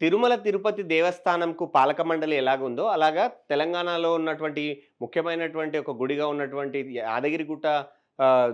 తిరుమల తిరుపతి దేవస్థానంకు పాలక మండలి ఎలాగుందో, అలాగా తెలంగాణలో ఉన్నటువంటి ముఖ్యమైనటువంటి ఒక గుడిగా ఉన్నటువంటి యాదగిరిగుట్ట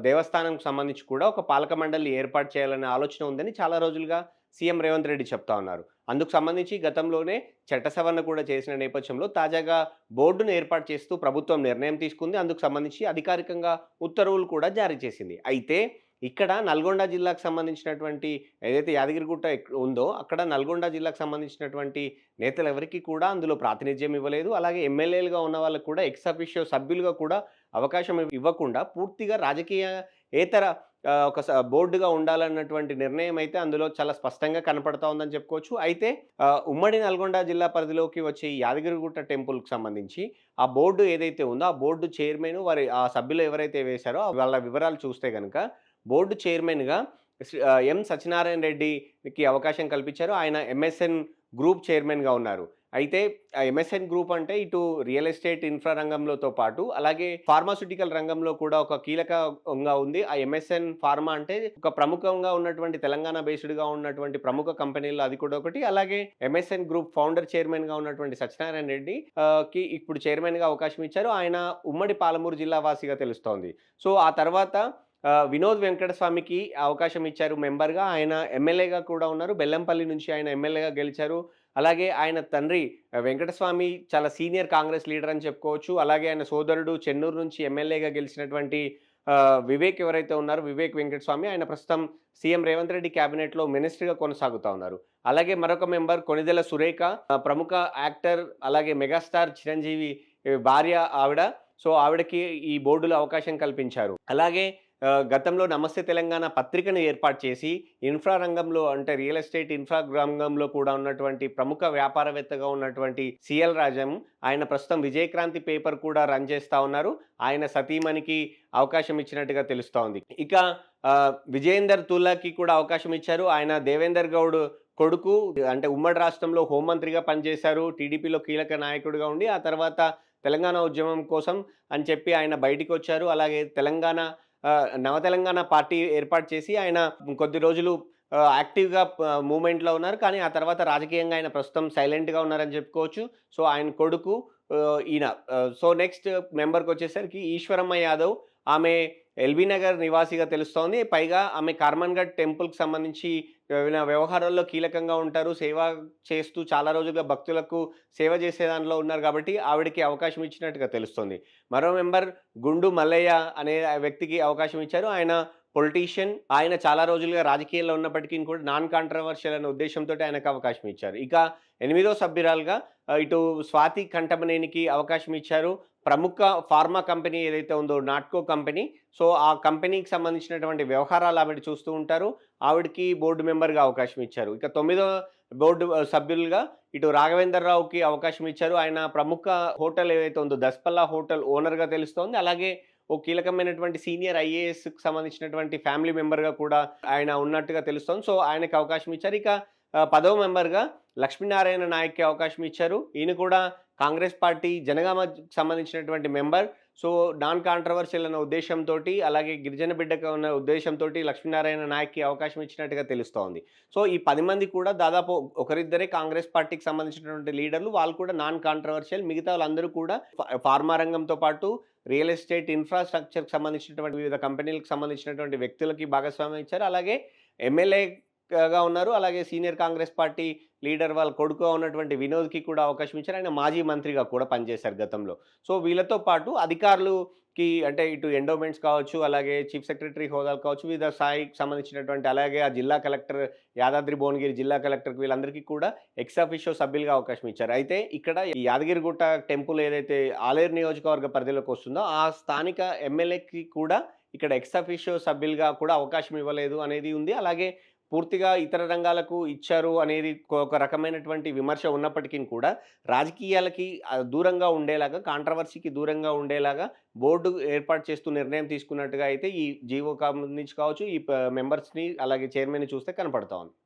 దేవస్థానంకి సంబంధించి కూడా ఒక పాలక మండలిని ఏర్పాటు చేయాలనే ఆలోచన ఉందని చాలా రోజులుగా సీఎం రేవంత్ రెడ్డి చెప్తా ఉన్నారు. అందుకు సంబంధించి గతంలోనే చట్ట సవరణ కూడా చేసిన నేపథ్యంలో తాజాగా బోర్డును ఏర్పాటు చేస్తూ ప్రభుత్వం నిర్ణయం తీసుకుంది. అందుకు సంబంధించి అధికారికంగా ఉత్తర్వులు కూడా జారీ చేసింది. అయితే ఇక్కడ నల్గొండ జిల్లాకు సంబంధించినటువంటి ఏదైతే యాదగిరిగుట్ట ఉందో, అక్కడ నల్గొండ జిల్లాకు సంబంధించినటువంటి నేతలెవరికీ కూడా అందులో ప్రాతినిధ్యం ఇవ్వలేదు. అలాగే ఎమ్మెల్యేలుగా ఉన్న వాళ్ళకి కూడా ఎక్స్ అఫిషియో సభ్యులుగా కూడా అవకాశం ఇవ్వకుండా పూర్తిగా రాజకీయేతర ఒక బోర్డుగా ఉండాలన్నటువంటి నిర్ణయం అయితే అందులో చాలా స్పష్టంగా కనపడతా ఉందని చెప్పుకోవచ్చు. అయితే ఉమ్మడి నల్గొండ జిల్లా పరిధిలోకి వచ్చే ఈ యాదగిరిగుట్ట టెంపుల్‌కి సంబంధించి ఆ బోర్డు ఏదైతే ఉందో, ఆ బోర్డు చైర్మన్ వారి ఆ సభ్యులు ఎవరైతే వేశారో వాళ్ళ వివరాలు చూస్తే గనక బోర్డు చైర్మన్‌గా ఎం. సత్యనారాయణ రెడ్డికి అవకాశం కల్పించారు. ఆయన ఎంఎస్ఎన్ గ్రూప్ చైర్మన్‌గా ఉన్నారు. అయితే ఆ ఎంఎస్ఎన్ గ్రూప్ అంటే ఇటు రియల్ ఎస్టేట్ ఇన్ఫ్రా రంగంలోతో పాటు అలాగే ఫార్మాస్యూటికల్ రంగంలో కూడా ఒక కీలకంగా ఉంది. ఆ ఎంఎస్ఎన్ ఫార్మా అంటే ఒక ప్రముఖంగా ఉన్నటువంటి తెలంగాణ బేస్డ్‌గా ఉన్నటువంటి ప్రముఖ కంపెనీల్లో అది కూడా ఒకటి. అలాగే ఎంఎస్ఎన్ గ్రూప్ ఫౌండర్ చైర్మన్‌గా ఉన్నటువంటి సత్యనారాయణ రెడ్డి కి ఇప్పుడు చైర్మన్‌గా అవకాశం ఇచ్చారు. ఆయన ఉమ్మడి పాలమూరు జిల్లా వాసిగా తెలుస్తోంది. సో, ఆ తర్వాత వినోద్ వెంకటస్వామికి అవకాశం ఇచ్చారు మెంబర్‌గా. ఆయన ఎమ్మెల్యేగా కూడా ఉన్నారు. బెల్లంపల్లి నుంచి ఆయన ఎమ్మెల్యేగా గెలిచారు. అలాగే ఆయన తండ్రి వెంకటస్వామి చాలా సీనియర్ కాంగ్రెస్ లీడర్ అని చెప్పుకోవచ్చు. అలాగే ఆయన సోదరుడు చెన్నూరు నుంచి ఎమ్మెల్యేగా గెలిచినటువంటి వివేక్ ఎవరైతే ఉన్నారో వివేక్ వెంకటస్వామి ఆయన ప్రస్తుతం సీఎం రేవంత్ రెడ్డి క్యాబినెట్‌లో మినిస్టర్‌గా కొనసాగుతా ఉన్నారు. అలాగే మరొక మెంబర్ కొణిదెల సురేఖ ప్రముఖ యాక్టర్ అలాగే మెగాస్టార్ చిరంజీవి భార్య ఆవిడ. సో, ఆవిడకి ఈ బోర్డులో అవకాశం కల్పించారు. అలాగే గతంలో నమస్తే తెలంగాణ పత్రికను ఏర్పాటు చేసి ఇన్ఫ్రా రంగంలో అంటే రియల్ ఎస్టేట్ ఇన్ఫ్రా రంగంలో కూడా ఉన్నటువంటి ప్రముఖ వ్యాపారవేత్తగా ఉన్నటువంటి సిఎల్ రాజం ఆయన ప్రస్తుతం విజయక్రాంతి పేపర్ కూడా రన్ చేస్తా ఉన్నారు. ఆయన సతీమణికి అవకాశం ఇచ్చినట్టుగా తెలుస్తా ఉంది. ఇక విజయేందర్ తుల్లాకి కూడా అవకాశం ఇచ్చారు. ఆయన దేవేందర్ గౌడ్ కొడుకు అంటే ఉమ్మడి రాష్ట్రంలో హోంమంత్రిగా పనిచేశారు. టీడీపీలో కీలక నాయకుడిగా ఉండి ఆ తర్వాత తెలంగాణ ఉద్యమం కోసం అని చెప్పి ఆయన బయటికొచ్చారు. అలాగే తెలంగాణ నవ తెలంగాణ పార్టీ ఏర్పాటు చేసి ఆయన కొద్ది రోజులు యాక్టివ్‌గా మూవ్‌మెంట్‌లో ఉన్నారు. కానీ ఆ తర్వాత రాజకీయంగా ఆయన ప్రస్తుతం సైలెంట్‌గా ఉన్నారని చెప్పుకోవచ్చు. సో, ఆయన కొడుకు ఈయన. సో, నెక్స్ట్ మెంబర్‌కొచ్చేసరికి ఈశ్వరమ్మ యాదవ్. ఆమె ఎల్బీ నగర్ నివాసిగా తెలుస్తోంది. పైగా ఆమె కర్మన్‌ఘట్ టెంపుల్‌కి సంబంధించి వ్యవహారాల్లో కీలకంగా ఉంటారు. సేవ చేస్తూ చాలా రోజులుగా భక్తులకు సేవ చేసే దాంట్లో ఉన్నారు కాబట్టి ఆవిడకి అవకాశం ఇచ్చినట్టుగా తెలుస్తుంది. మరో మెంబర్ గుండు మల్లయ్య అనే వ్యక్తికి అవకాశం ఇచ్చారు. ఆయన పొలిటీషియన్. ఆయన చాలా రోజులుగా రాజకీయాల్లో ఉన్నప్పటికీ కూడా నాన్ కాంట్రోవర్షియల్ అనే ఉద్దేశంతోటి ఆయనకు అవకాశం ఇచ్చారు. ఇక ఎనిమిదో సభ్యురాలుగా ఇటు స్వాతి కంఠమనేనికి అవకాశం ఇచ్చారు. ప్రముఖ ఫార్మా కంపెనీ ఏదైతే ఉందో నాట్కో కంపెనీ. సో, ఆ కంపెనీకి సంబంధించినటువంటి వ్యవహారాలు ఆవిడ చూస్తూ ఉంటారు. ఆవిడకి బోర్డు మెంబర్‌గా అవకాశం ఇచ్చారు. ఇక తొమ్మిదో బోర్డు సభ్యులుగా ఇటు రాఘవేంద్రరావుకి అవకాశం ఇచ్చారు. ఆయన ప్రముఖ హోటల్ ఏదైతే ఉందో దస్పల్లా హోటల్ ఓనర్‌గా తెలుస్తోంది. అలాగే ఓ కీలకమైనటువంటి సీనియర్ ఐఏఎస్‌కి సంబంధించినటువంటి ఫ్యామిలీ మెంబర్‌గా కూడా ఆయన ఉన్నట్టుగా తెలుస్తోంది. సో, ఆయనకి అవకాశం ఇచ్చారు. ఇక పదవ మెంబర్‌గా లక్ష్మీనారాయణ నాయక్‌కి అవకాశం ఇచ్చారు. ఈయన కూడా కాంగ్రెస్ పార్టీ జనగామకి సంబంధించినటువంటి మెంబర్. సో, నాన్ కాంట్రోవర్షియల్ అన్న ఉద్దేశంతోటి అలాగే గిరిజన బిడ్డకు ఉన్న ఉద్దేశంతోటి లక్ష్మీనారాయణ నాయక్‌కి అవకాశం ఇచ్చినట్టుగా తెలుస్తోంది. సో, ఈ 10 మంది కూడా దాదాపు ఒకరిద్దరే కాంగ్రెస్ పార్టీకి సంబంధించినటువంటి లీడర్లు. వాళ్ళు కూడా నాన్ కాంట్రోవర్షియల్. మిగతా వాళ్ళందరూ కూడా ఫార్మా రంగంతో పాటు రియల్ ఎస్టేట్ ఇన్ఫ్రాస్ట్రక్చర్‌కి సంబంధించినటువంటి వివిధ కంపెనీలకు సంబంధించినటువంటి వ్యక్తులకి భాగస్వామ్యం ఇచ్చారు. అలాగే ఎమ్మెల్యేగా ఉన్నారు. అలాగే సీనియర్ కాంగ్రెస్ పార్టీ లీడర్ వాళ్ళ కొడుకుగా ఉన్నటువంటి వినోద్‌కి కూడా అవకాశం ఇచ్చారు. ఆయన మాజీ మంత్రిగా కూడా పనిచేశారు గతంలో. సో, వీళ్ళతో పాటు అధికారులుకి అంటే ఇటు ఎండోమెంట్స్ కావచ్చు, అలాగే చీఫ్ సెక్రటరీ హోదాలు కావచ్చు, వివిధ స్థాయికి సంబంధించినటువంటి అలాగే ఆ జిల్లా కలెక్టర్ యాదాద్రి భువనగిరి జిల్లా కలెక్టర్‌కి వీళ్ళందరికీ కూడా ఎక్స్ అఫిషియో సభ్యులుగా అవకాశం ఇచ్చారు. అయితే ఇక్కడ ఈ యాదగిరిగుట్ట టెంపుల్ ఏదైతే ఆలేరు నియోజకవర్గ పరిధిలోకి వస్తుందో, ఆ స్థానిక ఎమ్మెల్యేకి కూడా ఇక్కడ ఎక్స్ అఫిషియో సభ్యులుగా కూడా అవకాశం ఇవ్వలేదు అనేది ఉంది. అలాగే పూర్తిగా ఇతర రంగాలకు ఇచ్చారు అనేది ఒక రకమైనటువంటి విమర్శ ఉన్నప్పటికీ కూడా రాజకీయాలకి దూరంగా ఉండేలాగా, కాంట్రవర్సీకి దూరంగా ఉండేలాగా బోర్డు ఏర్పాటు చేస్తూ నిర్ణయం తీసుకున్నట్టుగా అయితే ఈ జీవో సంబంధించి కావచ్చు, ఈ మెంబర్స్‌ని అలాగే చైర్మన్‌ని చూస్తే కనపడతా ఉంది.